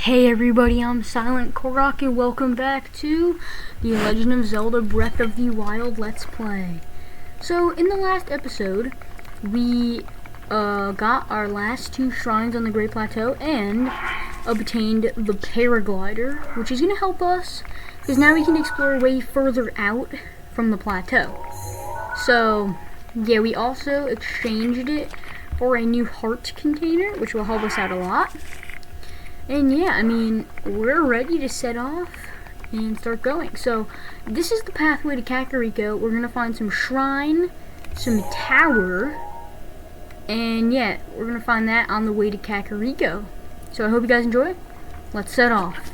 Hey everybody, I'm Silent Korok and welcome back to The Legend of Zelda Breath of the Wild Let's Play. So, in the last episode, we got our last two shrines on the Great Plateau and obtained the paraglider, which is going to help us, because now we can explore way further out from the plateau. So, yeah, we also exchanged it for a new heart container, which will help us out a lot. And yeah, I mean, we're ready to set off and start going. So, this is the pathway to Kakariko. We're going to find some shrine, some tower, and yeah, we're going to find that on the way to Kakariko. So, I hope you guys enjoy. Let's set off.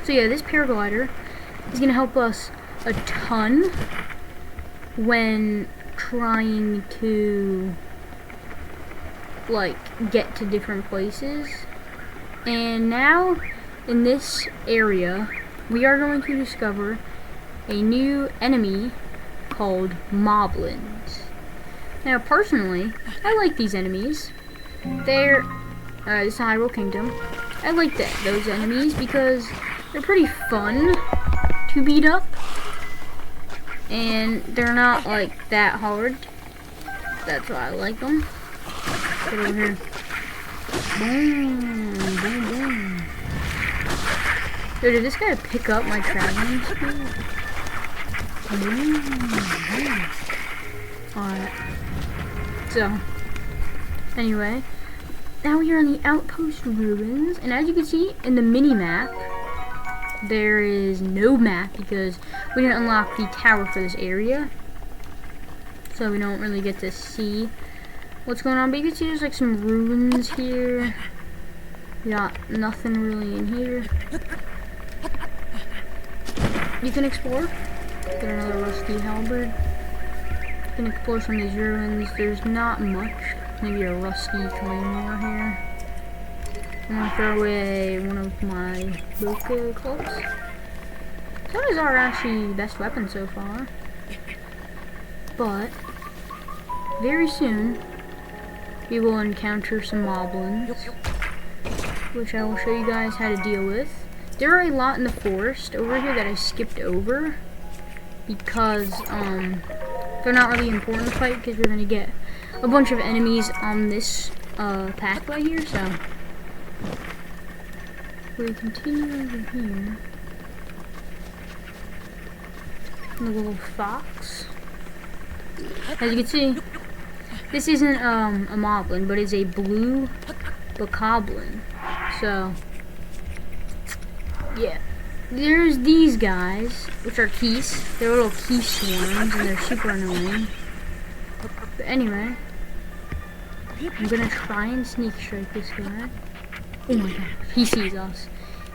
So yeah, this paraglider is going to help us a ton when trying to get to different places. And now in this area we are going to discover a new enemy called moblins. Now personally, I like these enemies. They're this is Hyrule Kingdom. I like those enemies because they're pretty fun to beat up and they're not like that hard. That's why I like them. Get over here. Boom, boom, boom. Yo, did this guy pick up my traveling speed? Alright. So, anyway, now we are on the outpost ruins, and as you can see in the mini-map, there is no map because we didn't unlock the tower for this area. So we don't really get to see what's going on, but you can see there's like some ruins here. We got nothing really in here. You can explore. Get another rusty halberd. You can explore some of these ruins. There's not much. Maybe a rusty claymore here. I'm gonna throw away one of my bokeh clubs. Those are actually the best weapon so far. But very soon we will encounter some moblins, which I will show you guys how to deal with. There are a lot in the forest over here that I skipped over because they're not really important to fight because we're going to get a bunch of enemies on this pathway here. So we continue over here. The little fox. As you can see, this isn't a moblin, but it's a blue bokoblin. So, yeah. There's these guys, which are keys. They're little key swarms, and they're super annoying. But anyway, I'm gonna try and sneak strike this guy. Oh my god, he sees us.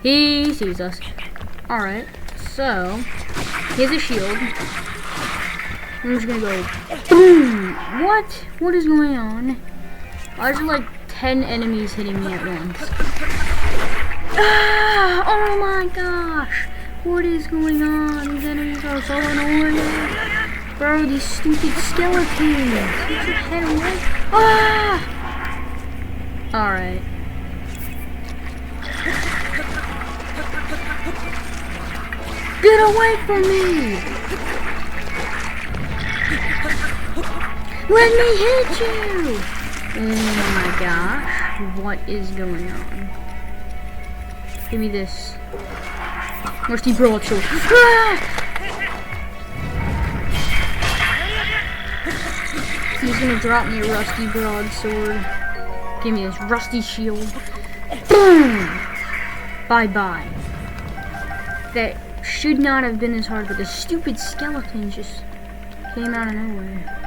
He sees us. Alright, so, he has a shield. I'm just gonna go boom! What? What is going on? Why is there like 10 enemies hitting me at once? Ah! Oh my gosh! What is going on? These enemies are so annoying. Bro, these stupid skeletons! Get your head away! Ah! Alright. Get away from me! Let me hit you! Oh my gosh, what is going on? Give me this. Rusty broadsword. Ah! He's gonna drop me a rusty broadsword. Give me this rusty shield. Boom! Bye-bye. That should not have been as hard, but the stupid skeletons just came out of nowhere.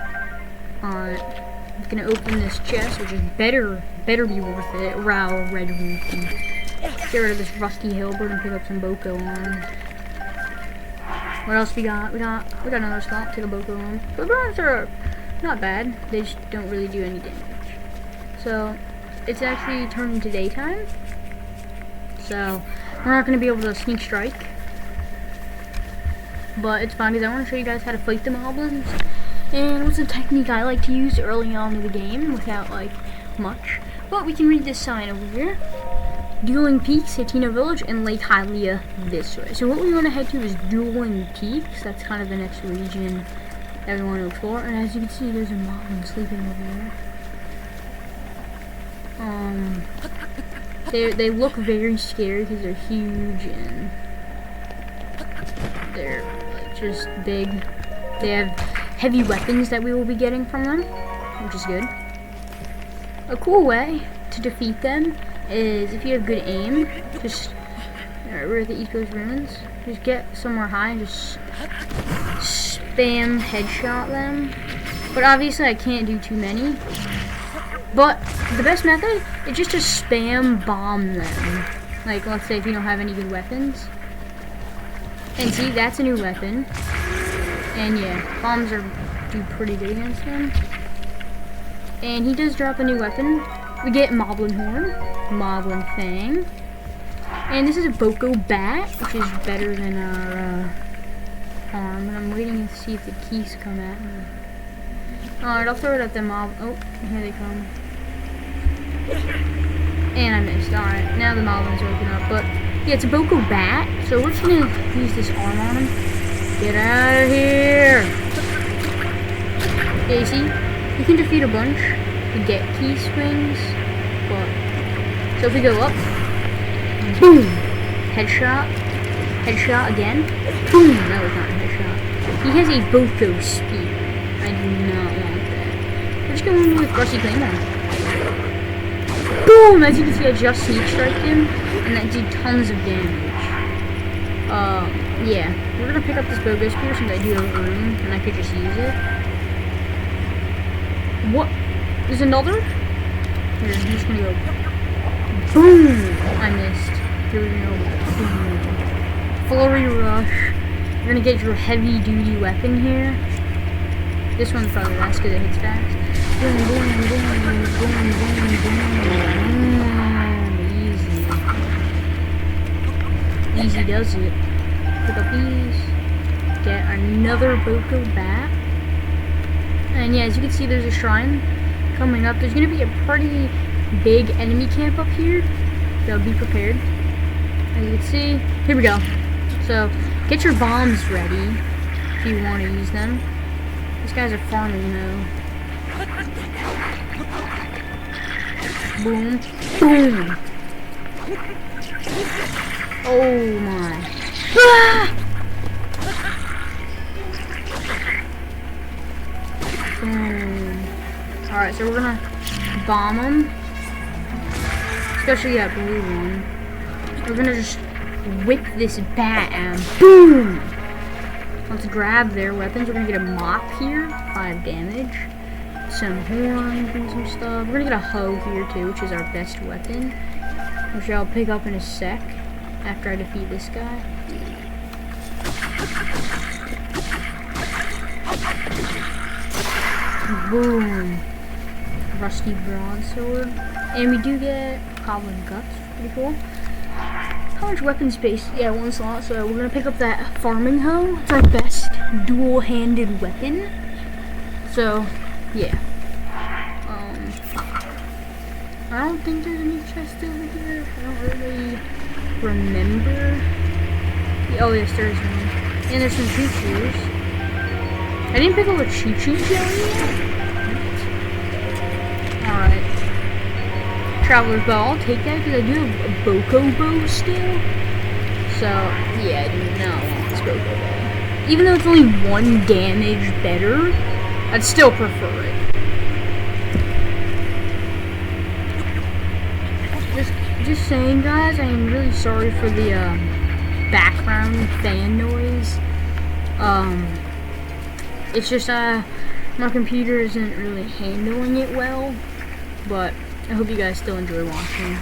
Alright, I'm gonna open this chest, which is better be worth it. Wow, red roof. And get rid of this rusty halberd and pick up some bokeh arms. What else we got? We got another slot. Take a bokeh arm. The arms are not bad. They just don't really do any damage. So it's actually turning to daytime. So we're not gonna be able to sneak strike. But it's fine because I want to show you guys how to fight the moblins. And what's a technique I like to use early on in the game without like much. But we can read this sign over here. Dueling Peaks, Hatina Village, and Lake Hylia this way. So what we want to head to is Dueling Peaks. That's kind of the next region that we want to explore. And as you can see, there's a mountain sleeping over there. They look very scary because they're huge and they're like just big. They have heavy weapons that we will be getting from them, which is good. A cool way to defeat them is if you have good aim, just we're at the East Coast Ruins, just get somewhere high and just spam headshot them. But obviously I can't do too many. But the best method is just to spam bomb them. Like, let's say if you don't have any good weapons. And see, that's a new weapon. And yeah, bombs do pretty good against them. And he does drop a new weapon. We get Moblin Horn, Moblin Fang. And this is a Boko Bat, which is better than our arm. And I'm waiting to see if the keys come at me. Alright, I'll throw it at the mob. Oh, here they come. And I missed. Alright, now the Moblin's open up. But yeah, it's a Boko Bat. So we're just gonna use this arm on him. Get out of here! Yeah, you see? You can defeat a bunch to get key swings. But so if we go up, boom! Headshot. Headshot again. Boom! That was not a headshot. He has a Boko speed. I do not want that. We're just going with Rusty Claymore. Boom! As you can see, I just sneak striked him, and that did tons of damage. Yeah. We're gonna pick up this Bogo Spear since I do have room, and I could just use it. What? There's another? Here, I'm just gonna go. Boom! I missed. Here we go. Boom. Flurry Rush. You're gonna get your heavy duty weapon here. This one's probably last because it hits fast. Boom, boom, boom, boom, boom, boom. Easy. Easy does it. Pick up these. Get another Boko Bat. And yeah, as you can see, there's a shrine coming up. There's gonna be a pretty big enemy camp up here. So be prepared. As you can see, here we go. So get your bombs ready if you want to use them. These guys are farming though. Boom. Boom. Oh my. Ah! Boom. Alright, so we're gonna bomb them. Especially that blue one. We're gonna just whip this bat and boom! Let's grab their weapons. We're gonna get a mop here, 5 damage. Some horns and some stuff. We're gonna get a hoe here too, which is our best weapon. Which I'll pick up in a sec after I defeat this guy. Boom. Rusty broadsword. And we do get Goblin Guts. Pretty cool. How much weapon space? Yeah, 1 slot. So we're gonna pick up that farming hoe. It's our best dual-handed weapon. So, yeah. I don't think there's any chest over here. I don't really remember. Oh yes, there is one. And there's some choo-choos. I didn't pick up a choo-choo jelly yet. Alright. Traveler's Bow, I'll take that because I do have a Boko Bow still. So, yeah, I do not want this Boko Bow. Even though it's only 1 damage better, I'd still prefer it. Just saying, guys, I am really sorry for the background fan noise. It's just my computer isn't really handling it well, but I hope you guys still enjoy watching.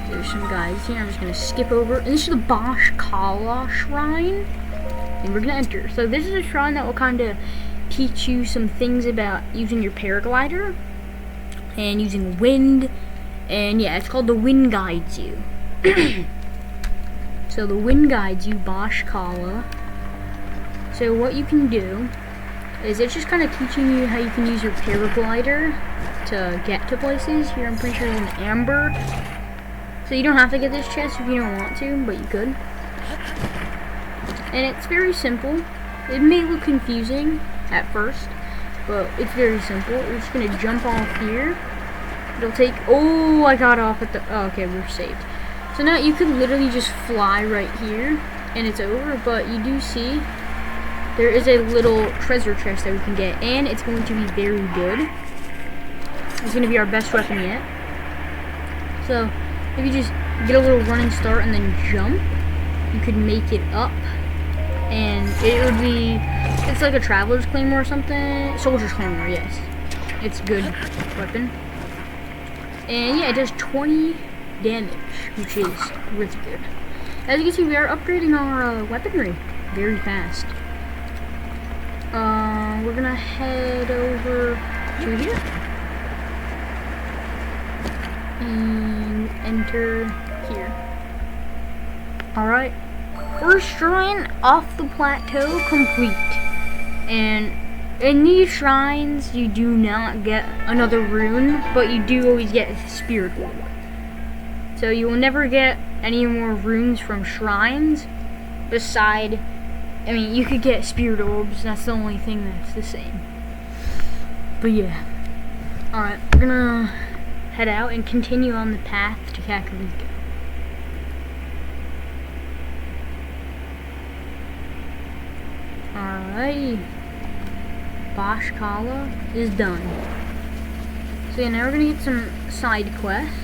There's some guys here. I'm just gonna skip over, and this is the Bosch Kala Shrine, and we're gonna enter. So this is a shrine that will kind of teach you some things about using your paraglider and using wind. And yeah, it's called the Wind Guides You. So the Wind Guides You, Bosch Kala. So what you can do is it's just kind of teaching you how you can use your paraglider to get to places. Here I'm pretty sure there's an amber. So you don't have to get this chest if you don't want to, but you could. And it's very simple. It may look confusing at first, but it's very simple. We're just gonna jump off here. It'll take, oh, I got off at the, oh, okay, we're saved. So now you could literally just fly right here, and it's over, but you do see there is a little treasure chest that we can get, and it's going to be very good. It's going to be our best weapon yet. So, if you just get a little running start and then jump, you could make it up, and it would be, it's like a traveler's claymore or something. Soldier's claymore, yes. It's a good weapon. And yeah, it does 20 damage, which is really good. As you can see, we are upgrading our weaponry very fast. We're gonna head over to here and enter here. Alright, first shrine off the plateau complete. And in these shrines, you do not get another rune, but you do always get a spirit orb. So you will never get any more runes from shrines beside, I mean, you could get spirit orbs, that's the only thing that's the same. But yeah. Alright, we're gonna head out and continue on the path to Kakariko. Alright. Bashkala is done. So yeah, now we're gonna get some side quests.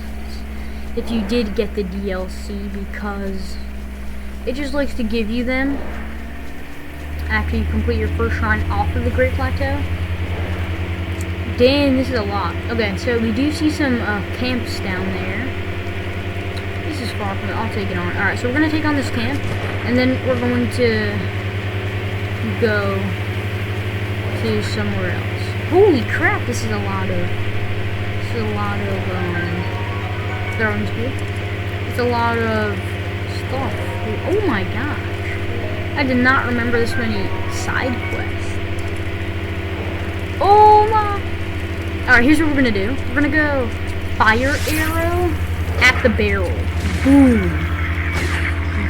If you did get the DLC, because it just likes to give you them after you complete your first shrine off of the Great Plateau. Damn, this is a lot. Okay, so we do see some camps down there. This is far from it. I'll take it on. Alright, so we're gonna take on this camp, and then we're going to go to somewhere else. Holy crap, this is a lot of throwing speed. It's a lot of stuff. Oh my gosh. I did not remember this many side quests. Oh my. Alright, here's what we're gonna do. We're gonna go fire arrow at the barrel. Boom.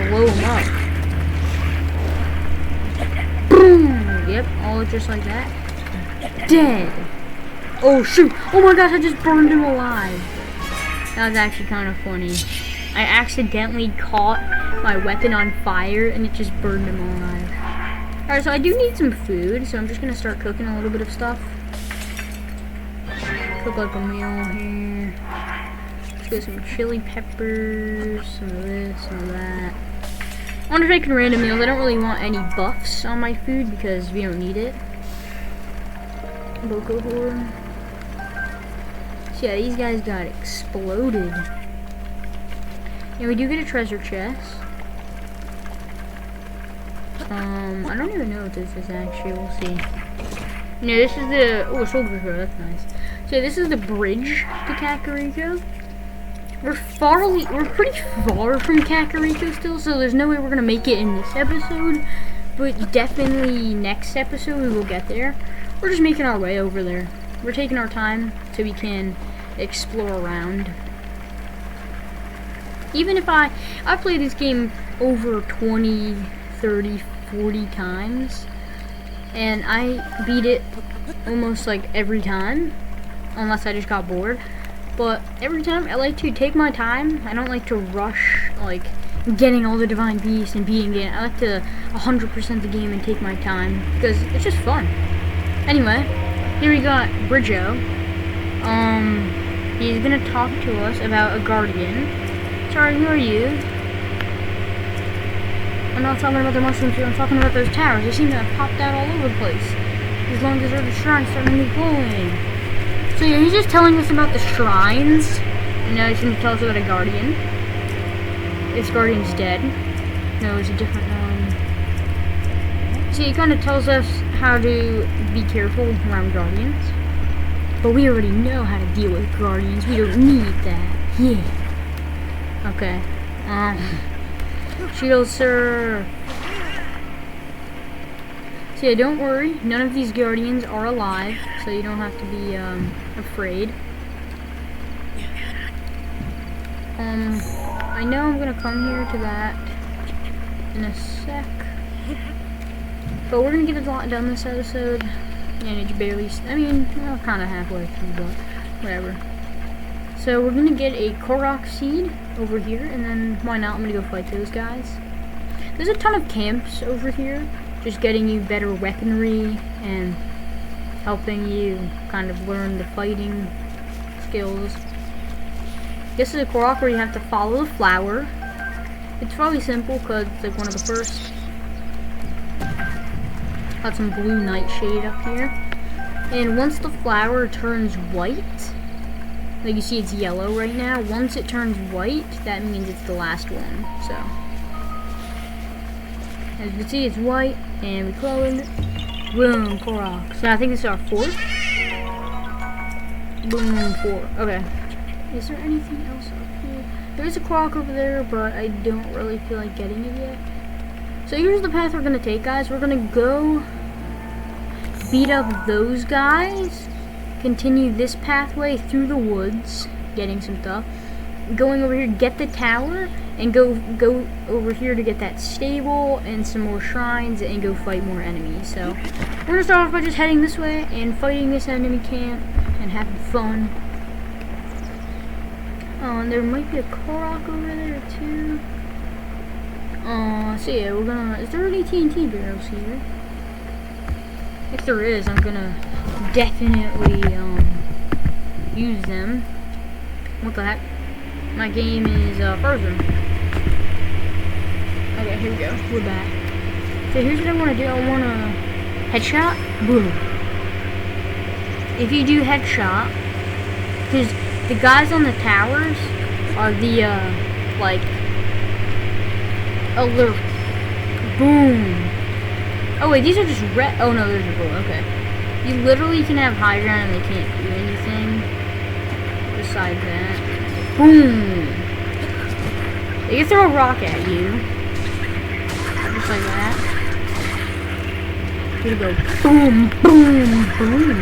Blow them up. Boom. Yep, all just like that. Dead. Oh shoot. Oh my gosh, I just burned him alive. That was actually kind of funny. I accidentally caught my weapon on fire and it just burned him alive. Alright, so I do need some food, so I'm just gonna start cooking a little bit of stuff. Cook like a meal here. Let's get some chili peppers, some of this, some of that. I'm just making random meals. I don't really want any buffs on my food because we don't need it. Boko horn. So yeah, these guys got exploded. And we do get a treasure chest. I don't even know what this is actually. We'll see. No, this is the, oh, a soldier crow. That's nice. So this is the bridge to Kakariko. We're pretty far from Kakariko still, so there's no way we're gonna make it in this episode. But definitely next episode we will get there. We're just making our way over there. We're taking our time so we can explore around. Even if I play this game over 20, 30, 40 times, and I beat it almost like every time, unless I just got bored. But every time I like to take my time. I don't like to rush like getting all the divine beasts and beating it. I like to 100% the game and take my time because it's just fun. Anyway, here we got Bridjo. He's gonna talk to us about a guardian. Sorry, who are you? I'm not talking about the mushrooms here, I'm talking about those towers. They seem to have popped out all over the place. As long as there's a shrine starting to glowing. So yeah, he's just telling us about the shrines. And now he's gonna tell us about a guardian. This guardian's dead. No, it's a different one. So he kind of tells us how to be careful around guardians. But we already know how to deal with guardians. We don't need that. Yeah. Okay. Shield, sir. So yeah, don't worry. None of these guardians are alive, so you don't have to be afraid. I know I'm gonna come here to that in a sec, but we're gonna get a lot done this episode, and it's barely, I mean, we're kind of halfway through, but whatever. So we're gonna get a Korok seed over here, and then why not, I'm gonna go fight those guys. There's a ton of camps over here, just getting you better weaponry and helping you kind of learn the fighting skills. This is a Korok where you have to follow the flower. It's probably simple because it's like one of the first. Got some blue nightshade up here. And once the flower turns white, like you see it's yellow right now, once it turns white, that means it's the last one. So, as you can see, it's white, and we close it. Boom, Korok. So I think this is our fourth. Boom, 4. Okay. Is there anything else up here? There is a Korok over there, but I don't really feel like getting it yet. So here's the path we're gonna take, guys. We're gonna go beat up those guys, continue this pathway through the woods, getting some stuff, going over here, get the tower, and go over here to get that stable and some more shrines and go fight more enemies. So we're gonna start off by just heading this way and fighting this enemy camp and having fun. And there might be a Korok over there too. So yeah, we're gonna, is there any TNT barrels here? If there is, I'm gonna definitely use them. What the heck? My game is frozen. Okay, here we go. We're back. So here's what I want to do. I want to headshot. Boom. If you do headshot, because the guys on the towers are the like alert. Boom. Oh wait, these are just red. Oh no, there's a bull. Okay. You literally can have high ground and they can't do anything besides that. Boom! They can throw a rock at you. Just like that. Here we go. Boom, boom, boom.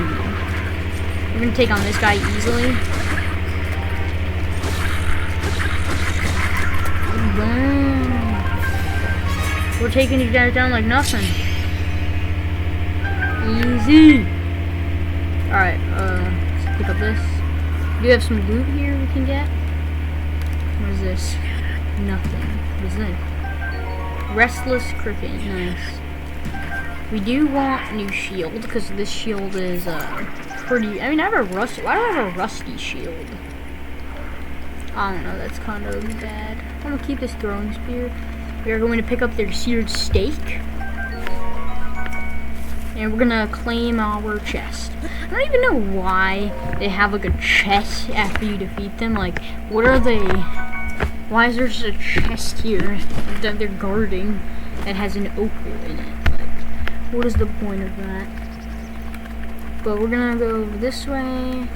We're gonna take on this guy easily. Boom. We're taking these guys down like nothing. Easy. Alright, let's pick up this. Do you have some loot here we can get? What is this? Nothing. What is this? Restless cricket. Nice. We do want new shield because this shield is pretty. I mean, I have a rusty. Why do I have a rusty shield? I don't know. That's kind of bad. I'm gonna keep this throwing spear. We are going to pick up their seared steak. And we're gonna claim our chest. I don't even know why they have like a chest after you defeat them. Like, what are they? Why is there just a chest here that they're guarding that has an opal in it? Like, what is the point of that? But we're gonna go this way.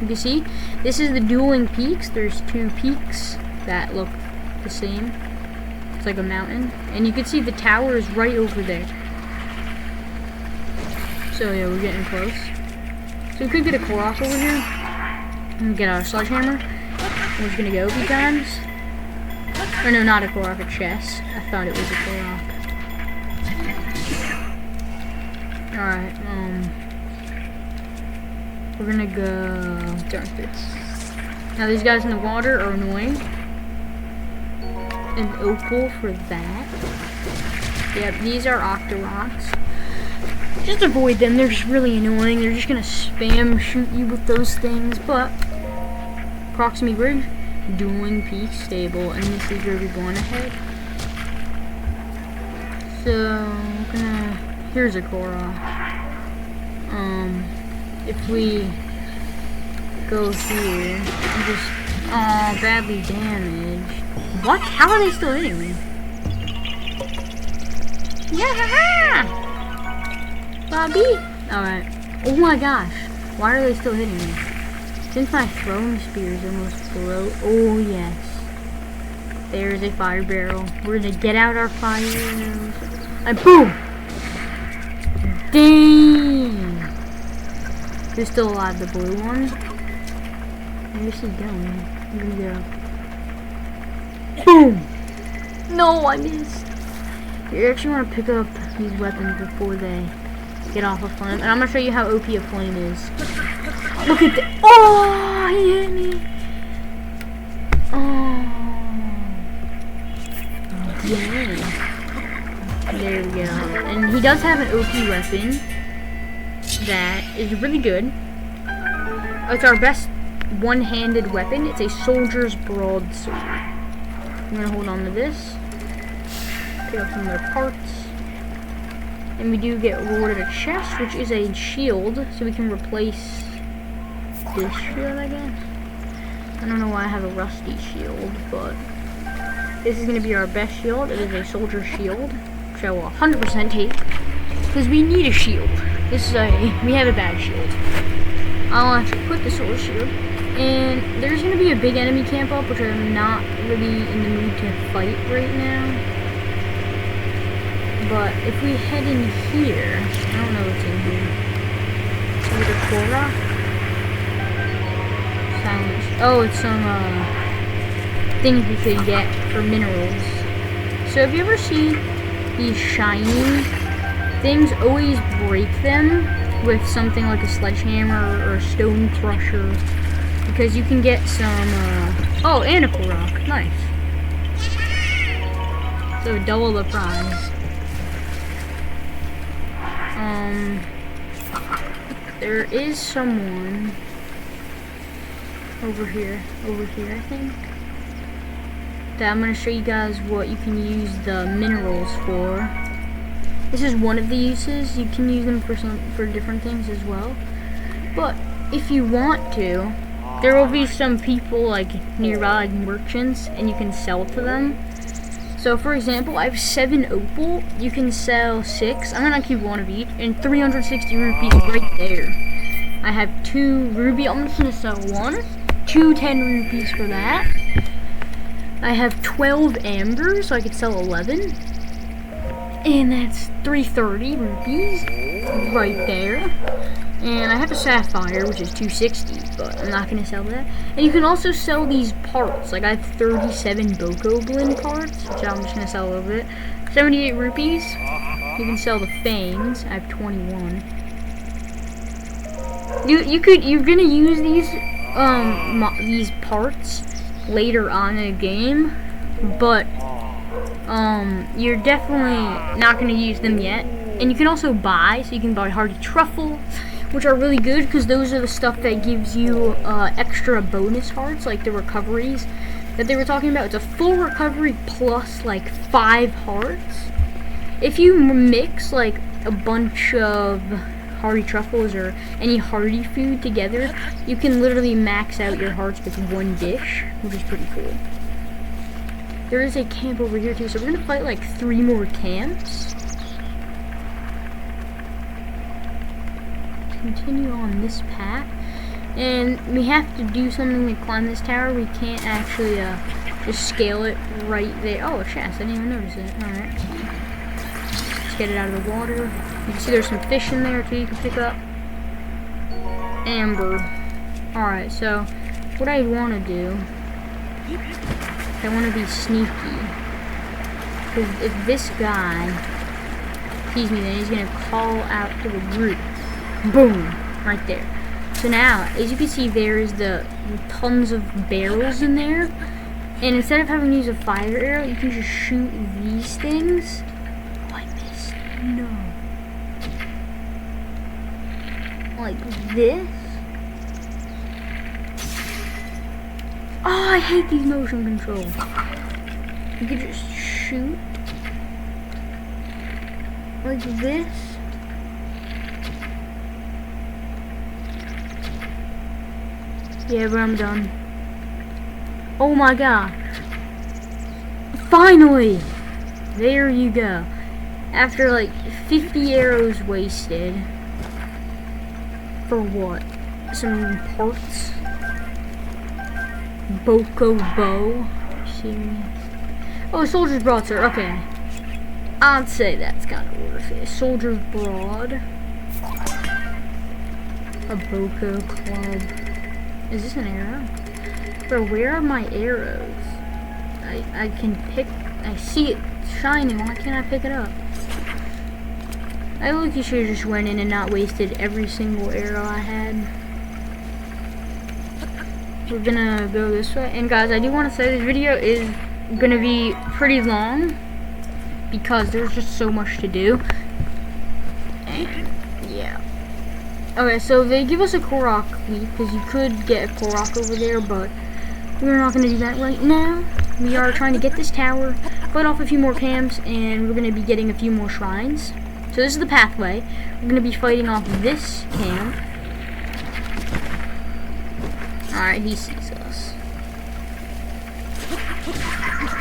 You can see, this is the dueling peaks. There's 2 peaks that look the same. It's like a mountain. And you can see the tower is right over there. So yeah, we're getting close. So we could get a Korok over here. And get our sledgehammer. We're just gonna go a few times. Or no, not a Korok, a chest. I thought it was a Korok. Alright, we're gonna go darn this. Now these guys in the water are annoying. An opal for that. Yep, these are Octoroks. Just avoid them, they're just really annoying. They're just gonna spam shoot you with those things, but proximity bridge, dueling peak stable, and this is where we're going ahead. So we're gonna, here's a Korok. If we go here and just badly damaged. What? How are they still hitting me? Yeah! Bobby! Alright. Oh my gosh. Why are they still hitting me? Since my throwing spear is almost broke. Oh yes. There's a fire barrel. We're gonna get out our fires. And boom! Dang! Who's still alive? The blue one? Where's he going? Here we go. Boom! No, I missed. You actually want to pick up these weapons before they get off of flame. And I'm going to show you how OP a flame is. Look at that. Oh, he hit me. Oh. Yeah. There we go. And he does have an OP weapon that is really good. It's our best one-handed weapon. It's a soldier's broadsword. I'm gonna hold on to this. Pick up some of their parts. And we do get rewarded a chest, which is a shield, so we can replace this shield, I guess. I don't know why I have a rusty shield, but this is gonna be our best shield. It is a soldier's shield, which I will 100% take, because we need a shield. We have a bad shield. I'll actually put the sword shield. And there's going to be a big enemy camp up, which I'm not really in the mood to fight right now. But if we head in here, I don't know what's in here. Is it a Korok? Silence. Oh, it's some things we could get for minerals. So if you ever see these shiny things, always break them with something like a sledgehammer or a stone thresher, because you can get some, oh, and a Korok. Nice. So double the prize. There is someone over here, I think, that I'm going to show you guys what you can use the minerals for. This is one of the uses. You can use them for different things as well. But if you want to, there will be some people like nearby, like merchants, and you can sell to them. So for example, I have 7 opal. You can sell 6. I'm gonna keep 1 of each, and 360 rupees right there. I have 2 ruby. I'm just gonna sell 1. 2 10 rupees for that. I have 12 amber, so I could sell 11. And that's 330 rupees right there. And I have a sapphire, which is 260, but I'm not going to sell that. And you can also sell these parts. Like, I have 37 Bokoblin parts, which I'm just going to sell a little bit. 78 rupees. You can sell the fangs. I have 21. You're going to use these parts later on in the game, but you're definitely not going to use them yet. And you can also buy, so you can buy Hardy Truffle, which are really good because those are the stuff that gives you extra bonus hearts, like the recoveries that they were talking about. It's a full recovery plus like 5 hearts. If you mix like a bunch of Hardy Truffles or any Hardy food together, you can literally max out your hearts with 1 dish, which is pretty cool. There is a camp over here too, so we're gonna fight like 3 more camps. Continue on this path, and we have to do something to climb this tower. We can't actually just scale it right there. Oh, a chest. I didn't even notice it. Alright. Let's get it out of the water. You can see there's some fish in there too you can pick up. Amber. Alright, so what I want to do, I want to be sneaky, because if this guy sees me, then he's going to call out to the group. Boom! Right there. So now, as you can see, there is the tons of barrels in there. And instead of having to use a fire arrow, you can just shoot these things. Oh, I missed. No. Like this. Oh, I hate these motion controls. You can just shoot. Like this. Yeah, but I'm done. Oh my god. Finally! There you go. After like 50 arrows wasted. For what? Some parts? Boko bow? Serious? Oh, soldier's broadsword. Okay. I'd say that's kind of worth it. Soldier's broad. A Boko club. Is this an arrow? Bro, where are my arrows? I can pick. I see it shining. Why can't I pick it up? I look. You should have just went in and not wasted every single arrow I had. We're gonna go this way. And guys, I do want to say this video is gonna be pretty long because there's just so much to do. And yeah. Okay, so they give us a Korok leaf because you could get a Korok over there, but we're not going to do that right now. We are trying to get this tower, fight off a few more camps, and we're going to be getting a few more shrines. So this is the pathway. We're going to be fighting off this camp. Alright, he sees us.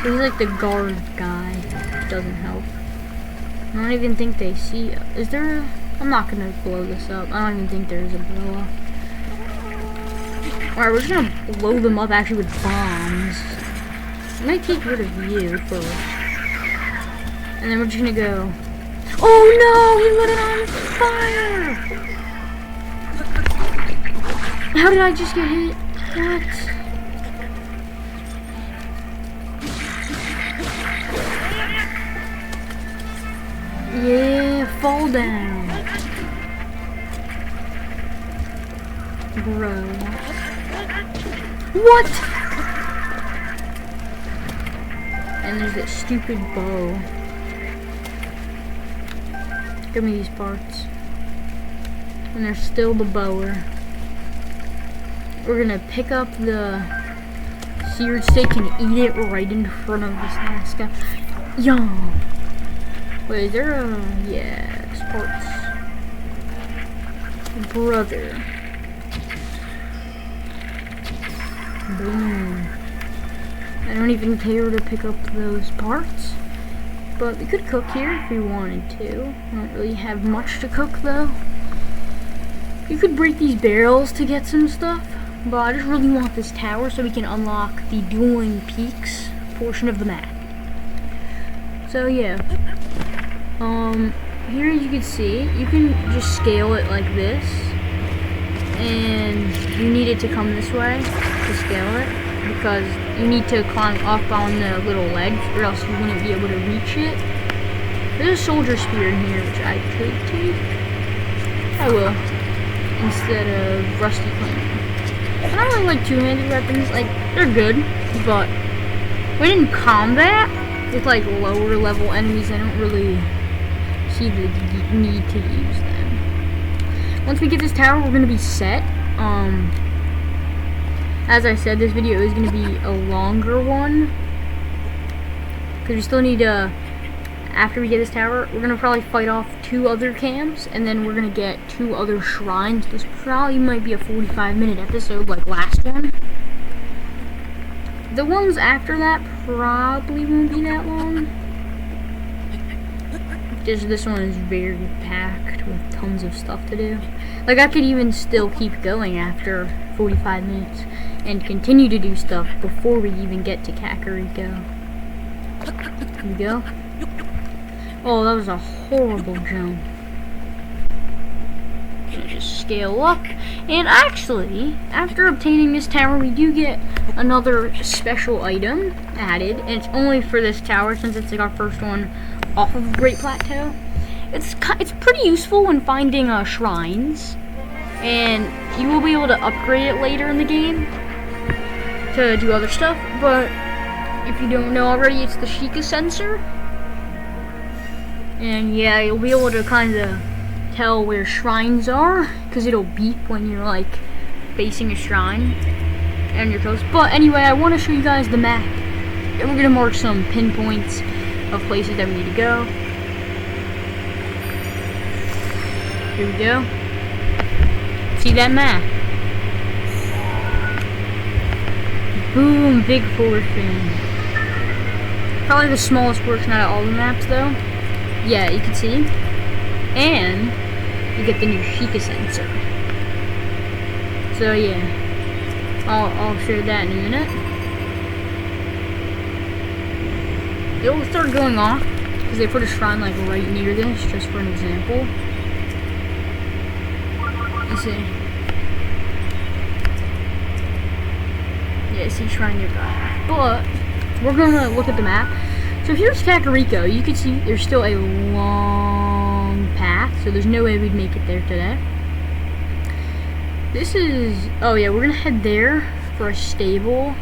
He's like the guard guy. Doesn't help. I don't even think they see us. Is there a... I'm not gonna blow this up. I don't even think there's a blow up. Alright, we're just gonna blow them up actually with bombs. I might take rid of you first. And then we're just gonna go. Oh no! He lit it on fire! How did I just get hit? What? Yeah, fall down. Bro. What? And there's that stupid bow. Give me these parts. And there's still the bower. We're gonna pick up the seared steak and eat it right in front of this last guy. Yo. Wait, is there a... yeah, parts. Brother. Boom. I don't even care to pick up those parts. But we could cook here if we wanted to. I don't really have much to cook though. You could break these barrels to get some stuff. But I just really want this tower so we can unlock the dueling peaks portion of the map. So yeah. Here as you can see, you can just scale it like this. And you need it to come this way to scale it. Because you need to climb up on the little ledge or else you wouldn't be able to reach it. There's a soldier spear in here which I could take. I will. Instead of rusty claymore. I don't really like two-handed weapons. Like, they're good. But when in combat with like lower level enemies, I don't really see the need to use them. Once we get this tower, we're going to be set. As I said, this video is going to be a longer one. Because we still need to, after we get this tower, we're going to probably fight off 2 other camps. And then we're going to get 2 other shrines. This probably might be a 45-minute episode like last one. The ones after that probably won't be that long. Just this one is very packed with tons of stuff to do. Like, I could even still keep going after 45 minutes and continue to do stuff before we even get to Kakariko. Here we go. Oh, that was a horrible jump. Just scale up. And actually, after obtaining this tower, we do get another special item added. And it's only for this tower since it's like our first one off of Great Plateau. It's pretty useful when finding shrines. And you will be able to upgrade it later in the game to do other stuff. But if you don't know already, it's the Sheikah sensor. And yeah, you'll be able to kind of tell where shrines are because it'll beep when you're like facing a shrine and you're close. But anyway, I want to show you guys the map, and we're gonna mark some pinpoints of places that we need to go. Here we go. See that map? Boom, big portion. Probably the smallest portion out of all the maps though. Yeah, you can see. And you get the new Sheikah sensor. So yeah, I'll show that in a minute. It'll start going off because they put a shrine like right near this, just for an example. Let's see. Yeah, see shrine nearby. But we're gonna look at the map. So here's Kakariko. You can see there's still a long path, so there's no way we'd make it there today. This is, oh yeah, we're gonna head there for a stable.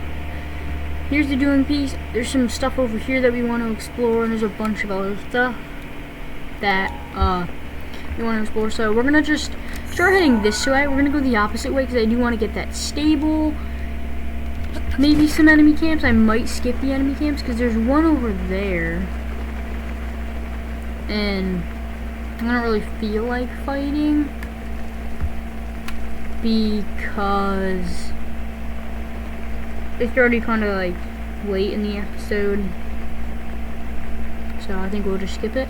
Here's the dueling piece. There's some stuff over here that we want to explore, and there's a bunch of other stuff that we want to explore. So we're gonna just start heading this way. We're gonna go the opposite way because I do want to get that stable. Maybe some enemy camps. I might skip the enemy camps because there's one over there, and I don't really feel like fighting because it's already kind of like late in the episode, so I think we'll just skip it.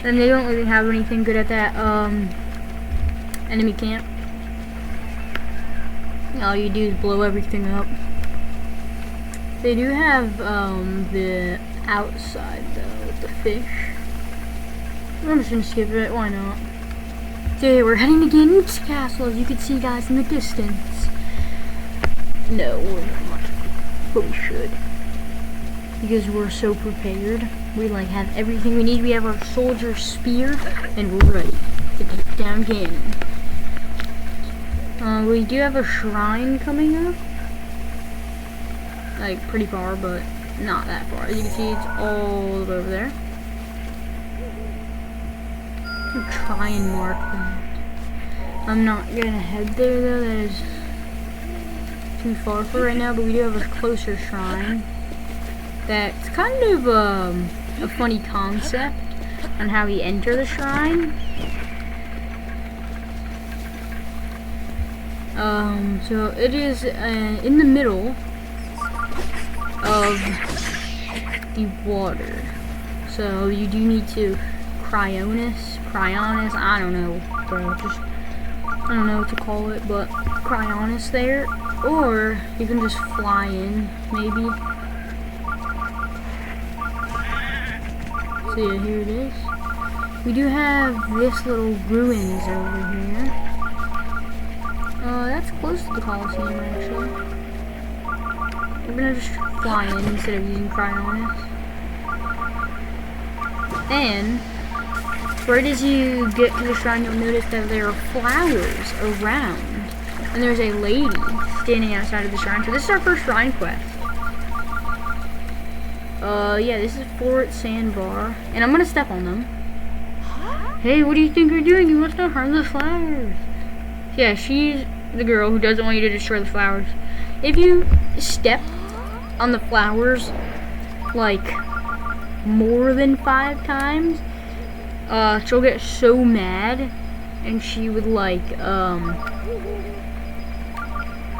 And they don't really have anything good at that enemy camp. All you do is blow everything up. They do have the outside though with the fish. I'm just gonna skip it, why not? Okay, we're heading to Ganon's castle, as you can see, guys, in the distance. No, we're not, but we should, because we're so prepared. We like have everything we need. We have our soldier spear, and we're ready to take down Ganon. We do have a shrine coming up, like pretty far, but not that far. As you can see, it's all over there. I'll try and mark that. I'm not gonna head there though. That is too far for right now. But we do have a closer shrine. That's kind of a funny concept on how we enter the shrine. So it is in the middle of the water. So you do need to cryonis, I don't know, bro. Just I don't know what to call it, but cryonis there, or you can just fly in, maybe. So yeah, here it is. We do have this little ruins over here. That's close to the Coliseum, actually. We're gonna just fly in instead of using cryonis. And right as you get to the shrine, you'll notice that there are flowers around, and there's a lady standing outside of the shrine. So this is our first shrine quest. Yeah, this is Fort Sandbar, and I'm gonna step on them. Hey, what do you think you're doing? You must not harm the flowers. Yeah, she's the girl who doesn't want you to destroy the flowers. If you step on the flowers like more than 5 times, she'll get so mad, and she would like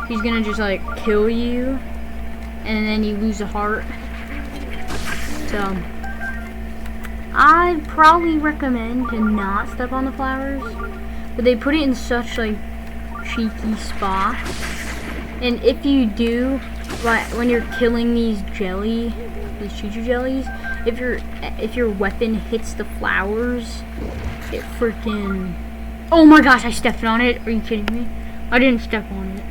she's gonna just like kill you, and then you lose a heart. So I'd probably recommend to not step on the flowers, but they put it in such like cheeky spots. And if you do, like when you're killing these choo-choo jellies, if your weapon hits the flowers, it freaking, oh my gosh, I stepped on it. Are you kidding me? I didn't step on it.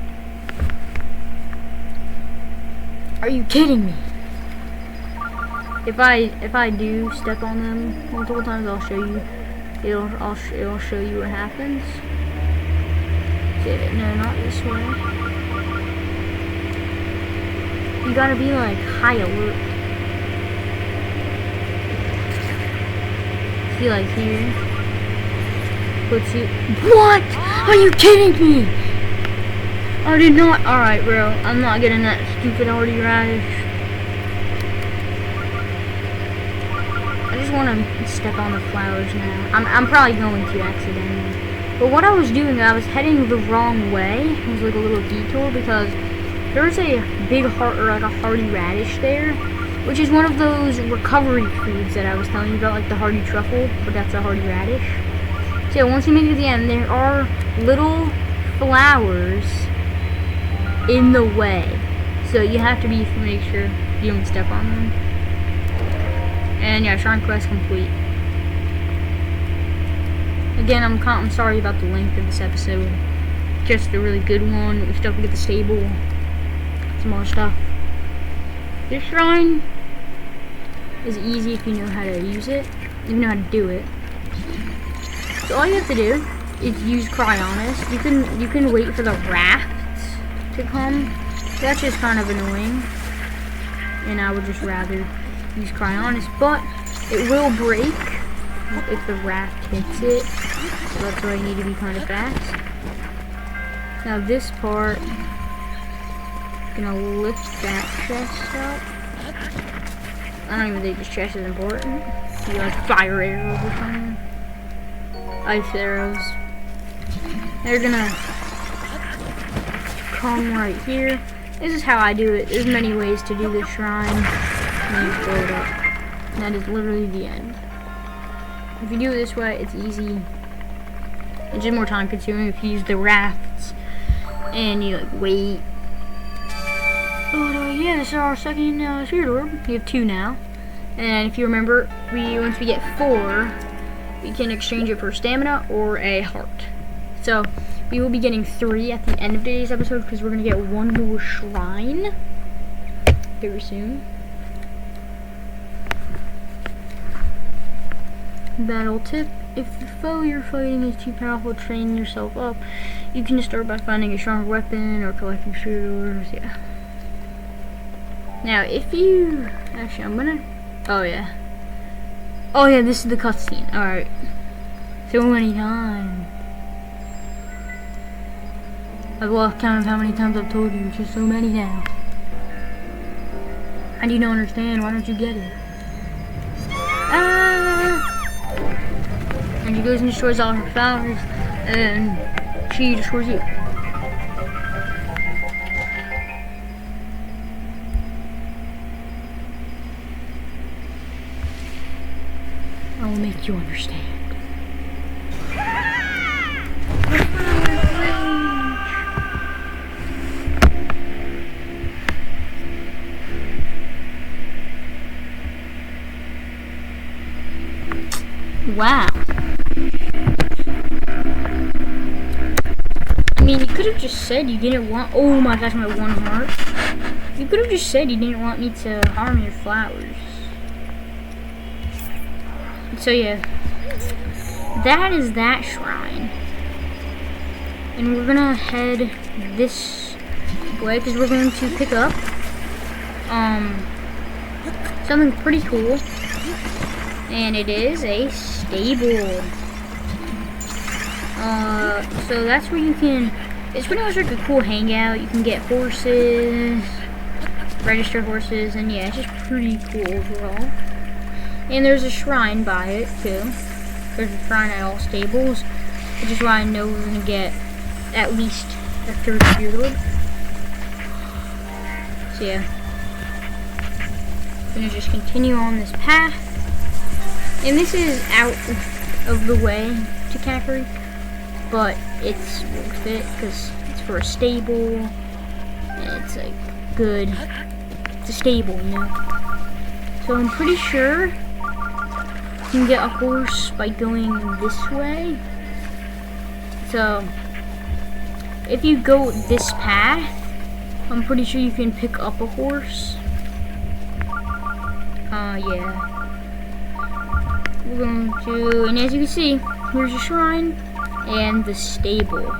Are you kidding me? If I do step on them multiple times, I'll show you. It'll show you what happens. Okay, no, not this way. You gotta be like high alert. See, like here. Puts you. What? Are you kidding me? I did not. Alright, bro. I'm not getting that stupid hardy radish. I just want to step on the flowers now. I'm probably going to accidentally. But what I was doing, I was heading the wrong way. It was like a little detour because there's a big heart, or like a hardy radish there, which is one of those recovery foods that I was telling you about, like the hardy truffle, but that's a hardy radish. So yeah, once you make it to the end, there are little flowers in the way. So you have to make sure you don't step on them. And yeah, shrine quest complete. Again, I'm sorry about the length of this episode. Just a really good one. We still have to get the stable, some more stuff. This shrine is easy if you know how to use it, if you know how to do it. So all you have to do is use Cryonis. You can wait for the rafts to come. That's just kind of annoying, and I would just rather use Cryonis, but it will break if the raft hits it, so that's why you need to be kind of fast. Now this part, gonna lift that chest up. I don't even think this chest is important. You like fire arrows or something. Ice arrows. They're gonna come right here. This is how I do it. There's many ways to do this shrine. And you just blow it up. And that is literally the end. If you do it this way, it's easy. It's just more time consuming if you use the rafts and you like wait. But yeah, this is our second spirit orb. We have 2 now. And if you remember, once we get 4, we can exchange it for stamina or a heart. So we will be getting 3 at the end of today's episode because we're going to get 1 more shrine very soon. Battle tip: if the foe you're fighting is too powerful to train yourself up, you can start by finding a stronger weapon or collecting spirit orbs. Yeah. Now, if you actually, I'm gonna. Oh yeah. Oh yeah, this is the cutscene. All right. So many times. I've lost count of how many times I've told you. It's just so many now. And you don't understand. Why don't you get it? And she goes and destroys all her flowers, and she destroys you. I will make you understand. Wow. I mean, you could have just said you didn't want. Oh my gosh, my 1 heart. You could have just said you didn't want me to harm your flowers. So yeah, that is that shrine. And we're gonna head this way because we're going to pick up something pretty cool. And it is a stable. So that's where you can, it's pretty much like a cool hangout. You can get horses, registered horses, and yeah, it's just pretty cool overall. And there's a shrine by it too. There's a shrine at all stables, which is why I know we're gonna get at least a 3rd spirit orb. So yeah, I'm gonna just continue on this path. And this is out of the way to Kakariko, but it's worth it because it's for a stable, and it's like good. It's a stable, you know. So I'm pretty sure you can get a horse by going this way. So if you go this path, I'm pretty sure you can pick up a horse. Yeah. We're going to, and as you can see, here's your shrine and the stable.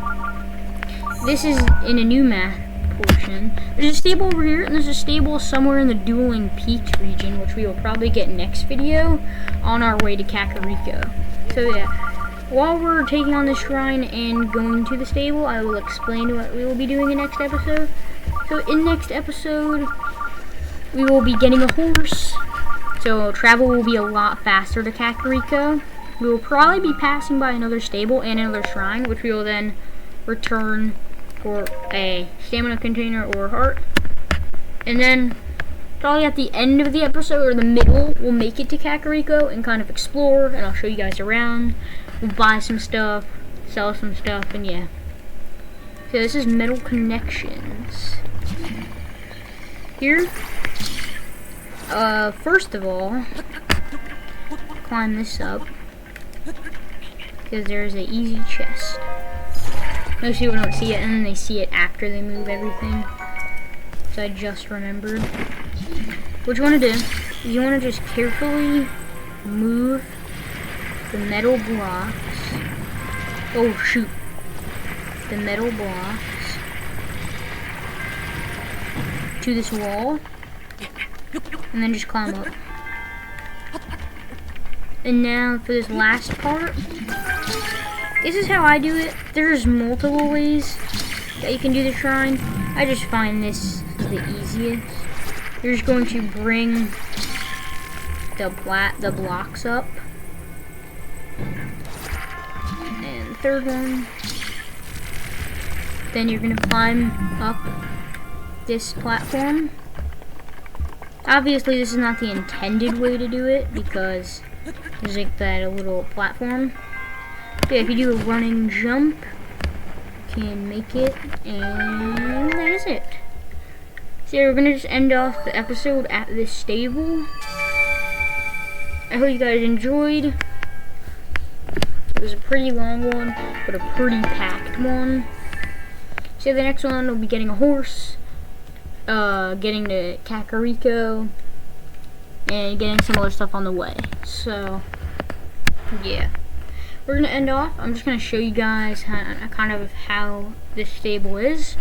This is in a new map portion. There's a stable over here, and there's a stable somewhere in the Dueling Peaks region, which we will probably get next video on our way to Kakariko. So yeah, while we're taking on the shrine and going to the stable, I will explain what we will be doing in next episode. So in next episode, we will be getting a horse. So travel will be a lot faster to Kakariko. We will probably be passing by another stable and another shrine, which we will then return for a stamina container or heart. And then probably at the end of the episode or the middle, we'll make it to Kakariko and kind of explore, and I'll show you guys around. We'll buy some stuff, sell some stuff, and yeah. So this is Metal Connections. Here, first of all, climb this up because there's an easy chest. Most people don't see it, and then they see it after they move everything. So I just remembered. what you want to do, you want to just carefully move the metal blocks. Oh shoot. The metal blocks to this wall. And then just climb up. And now for this last part, this is how I do it. There's multiple ways that you can do the shrine. I just find this is the easiest. You're just going to bring the blocks up. And the third one. Then you're going to climb up this platform. Obviously this is not the intended way to do it because there's like that little platform. But yeah, if you do a running jump, you can make it, and that is it. So yeah, we're gonna just end off the episode at this stable. I hope you guys enjoyed. It was a pretty long one, but a pretty packed one. So the next one will be getting a horse, getting to Kakariko, and getting some other stuff on the way. So yeah, we're gonna end off. I'm just gonna show you guys kind of how this stable is.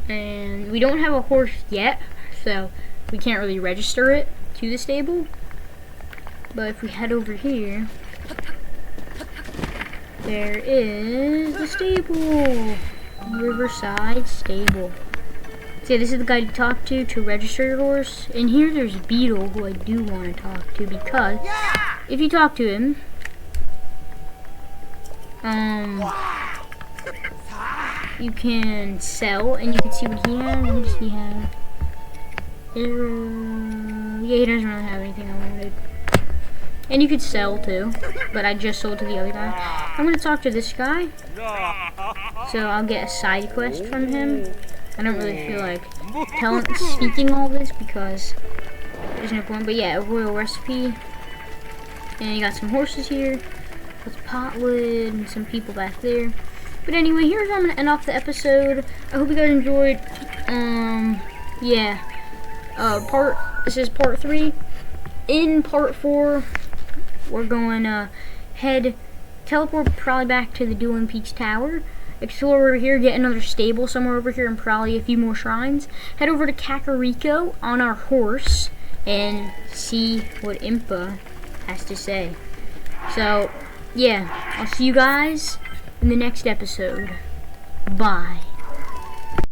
And we don't have a horse yet, so we can't really register it to the stable. But if we head over here, there is the stable. Riverside Stable. So this is the guy to talk to register your horse. And here there's Beetle, who I do want to talk to, because if you talk to him, you can sell, and you can see what he has. What does he have? Yeah, he doesn't really have anything I wanted. And you could sell too, but I just sold to the other guy. I'm gonna talk to this guy, so I'll get a side quest from him. I don't really feel like speaking all this because there's no point. But yeah, a royal recipe, and you got some horses here with potwood and some people back there. But anyway, here's how I'm gonna end off the episode. I hope you guys enjoyed. This is part 3. In part 4, we're going to teleport probably back to the Dueling Peaks Tower, explore over here, get another stable somewhere over here, and probably a few more shrines. Head over to Kakariko on our horse and see what Impa has to say. So, yeah, I'll see you guys in the next episode. Bye.